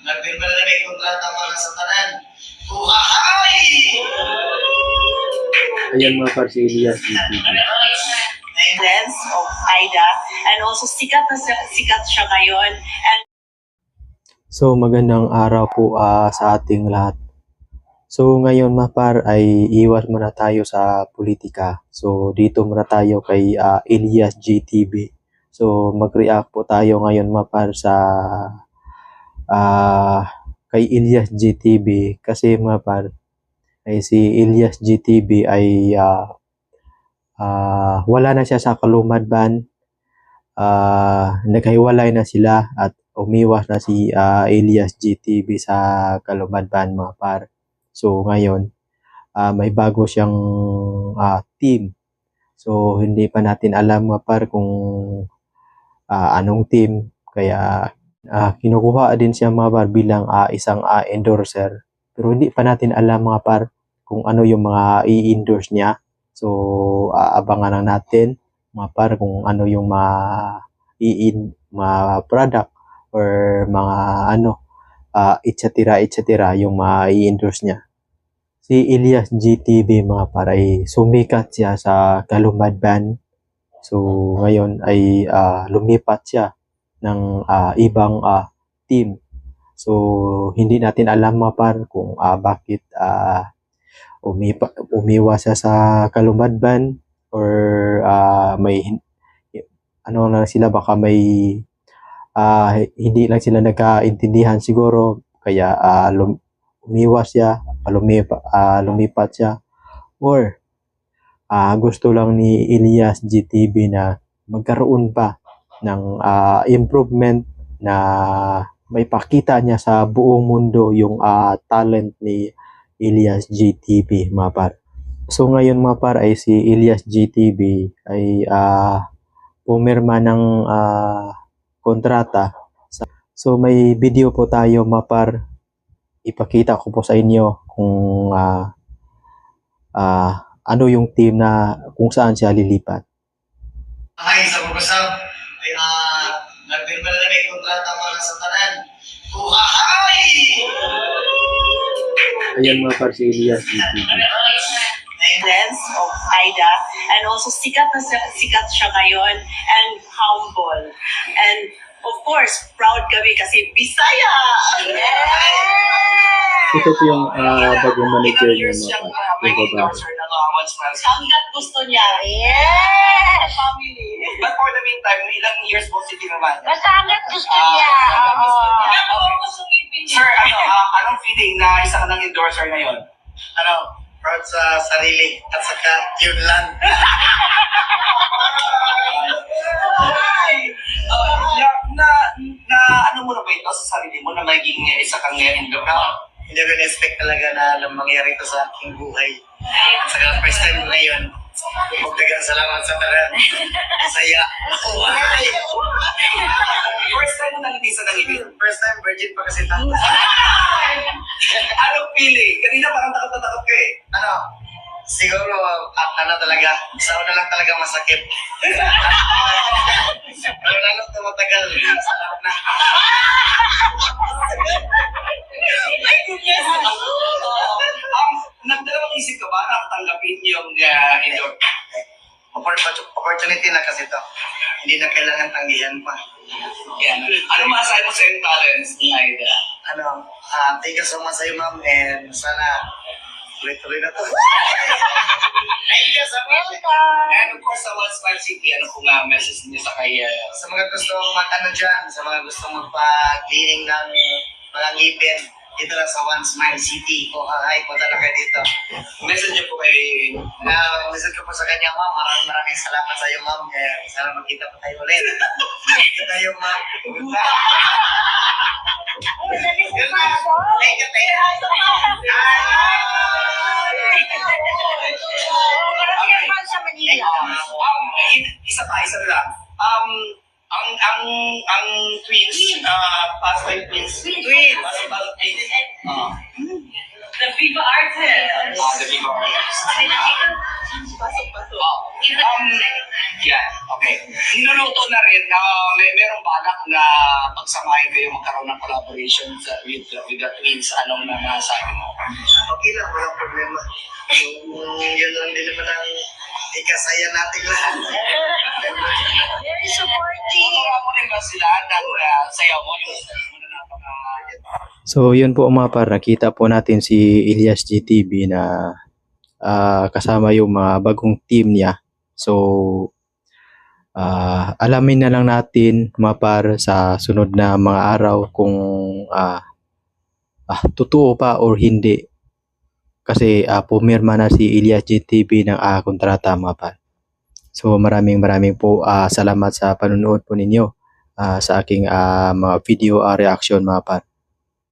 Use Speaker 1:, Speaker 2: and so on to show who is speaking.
Speaker 1: Nagpirma na may kontrata para sa tanan. Buhay!
Speaker 2: Ayan mga par, si Elias GTV.
Speaker 3: Lens of Aida, and also sikat na sikat siya ngayon. And
Speaker 2: So magandang araw po sa ating lahat. So ngayon mga par ay iwas muna tayo sa politika. So dito muna tayo kay Elias GTV. So mag-react po tayo ngayon mga par sa kay Elias GTV kasi mga par ay si Elias GTV ay wala na siya sa Kalumadban. Naghiwalay na sila at umiwas na si Elias GTV sa Kalumadban mga par. So ngayon may bago siyang team. So hindi pa natin alam mga par kung anong team, kaya kinukuha din siya mga par bilang isang endorser. Pero hindi pa natin alam mga par kung ano yung mga i-endorse niya. So abangan lang natin mga par kung ano yung mga product or mga etc. yung i-endorse niya. Si Elias GTV mga par ay sumikat siya sa Kalumadban. So ngayon ay lumipat siya ng ibang team. So hindi natin alam mga par kung bakit umiwas siya sa Kalumadban or may ano lang sila, baka may hindi lang sila nagkaintindihan siguro kaya umiwas siya, lumipat siya, or gusto lang ni Elias GTV na magkaroon pa ng improvement na may pakita niya sa buong mundo yung talent ni Elias GTV mga par. So ngayon mga par ay si Elias GTV ay pumirma ng kontrata. So may video po tayo mga par. Ipakita ko po sa inyo kung ano yung team na kung saan siya lilipat.
Speaker 1: Ay, sa pagkasab, ay nagpirma na may kontrata para sa tanan. Buhay!
Speaker 2: Ayan mga par, si Elias GTV.
Speaker 3: lens of Aida, and also sikat na sikat siya ngayon, and humble. And of course, proud kami kasi Bisaya!
Speaker 2: Ito po yung bagong manager niya mga par.
Speaker 1: May
Speaker 2: Yung babae.
Speaker 1: endorser na kawan sa
Speaker 3: Hanggat gusto niya. Yeah! Family.
Speaker 1: But for the meantime, ilang years po si naman?
Speaker 4: Basta hanggat gusto niya.
Speaker 1: Sir, anong feeling na isa ka ng endorser ngayon? Proud sa sarili at saka yun lang. Ano mo na ba ito sa sarili mo na maging isa kang endorser? Hindi ko na-expect talaga na mangyari ito sa aking buhay. At saka first time ngayon, magdagang salamat sa taran. Saya. First time mo nangibisa ng ibig? First time, virgin pa kasi tango. Anong feeling? Kanina parang takot-takot ka eh. Siguro, talaga. Sa una lang talaga masakit. Pero lalo tumatagal. Sarap na. My goodness! Nagdalawang isip ka ba na tanggapin yung opportunity na kasi ito. Hindi na kailangan tanggihan pa. Yan. Ano masasabi mo sa yung talents ni Aida? Thank you so much sa iyo, ma'am. And sana tuloy-tuloy na to. Thank you so much. And of course, sa One Smile City, ano po nga message niyo sa kaya? Sa mga gustong dyan, sa mga gustong magpa-cleaning ng mga ngipin, dito lang sa One Smile City. Punta na kayo dito. Message niyo po kay... message ko po sa kanya, ma'am. Maraming salamat sa iyo, ma'am. Sana magkita pa tayo ulit. Magkita tayo, ma'am. Thank you. Isa lang. Ang twins, past time twins. Parang twins.
Speaker 3: The Viva Artist.
Speaker 1: The Viva Artist.
Speaker 3: Pasok.
Speaker 1: Yeah, okay. Niluluto totoo na rin na merong balak na pagsamahin kayo magkaroon ng collaboration with the twins. Anong nasabi mo? Okay lang, walang problema. Yun lang din naman ang ikasaya natin lahat.
Speaker 3: Very supportive.
Speaker 1: Tutuwa mo rin ba sila na sayaw mo yung muna napaka...
Speaker 2: So, yun po mga par, nakita po natin si Elias GTV na kasama yung mga bagong team niya. So, alamin na lang natin mga par sa sunod na mga araw kung totoo pa or hindi. Kasi pumirma na si Elias GTV ng kontrata mga par. So, maraming po salamat sa panunood po ninyo sa aking mga video reaction mga par.